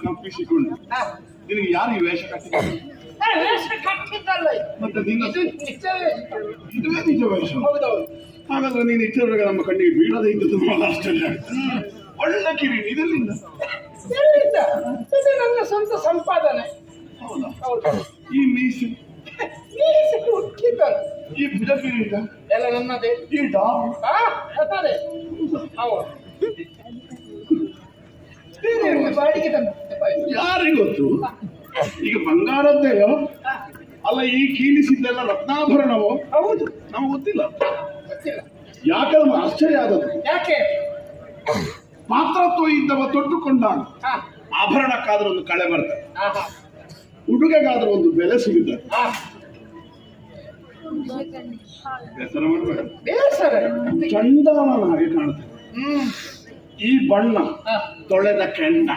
ಕಪ್ಪಿಸಿಕೊಂಡು ನಿನಗೆ ಯಾರು ಈ ವೇಷ ಕಟ್ಟಿದ್ದಾರೆ? ಮತ್ತೆ ನಿನ್ನ ಇದುವೇ ನಿಜ ವೇಷ. ಹಾಗಾದ್ರೆ ನೀನು ಇಷ್ಟರವರೆಗೆ ನಮ್ಮ ಕಣ್ಣಿಗೆ ಬೀಳದೇ ಇದ್ದದ್ದು ಬಹಳ ಆಶ್ಚರ್ಯ. ಒಳ್ಳೆ ಕಿವಿ ಇದರಿಂದ ನನ್ನ ಸ್ವಂತ ಸಂಪಾದನೆ. ಈ ಮೀಸು ಈ ಭುಜಕಿರೀಟ ಎಲ್ಲ ನನ್ನದೇ. ಈ ಡಾಬ್ ಅದೇ ಬಾಡಿಗೆ ಯಾರಿಗೆ ಗೊತ್ತು? ಈಗ ಬಂಗಾರದ್ದೇಯೋ ಅಲ್ಲ ಈ ಕೀಲಿಸಿದ್ದೆಲ್ಲ ರತ್ನಾಭರಣವೋ? ಹೌದು, ನಮಗೆ ಗೊತ್ತಿಲ್ಲ. ಗೊತ್ತಿಲ್ಲ. ಯಾಕೆ ನಮ್ಗೆ ಆಶ್ಚರ್ಯ ಆದದ್ದು? ಯಾಕೆ? ಪಾತ್ರತ್ವ ಇದ್ದವ ತೊಟ್ಟುಕೊಂಡಾಗ ಆಭರಣಕ್ಕಾದ್ರೂ ಒಂದು ಕಳೆ ಬರ್ತದೆ, ಉಡುಗೆಗಾದ್ರೂ ಒಂದು ಬೆಲೆ ಸಿಗುತ್ತೆ. ಬೇಸರ ಮಾಡಬೇಡ. ಬೇಸರ ಚಂಡಮಾನ ಹಾಗೆ ಕಾಣುತ್ತೆ ಈ ಬಣ್ಣ, ತೊಳೆದ ಕೆಂಡ.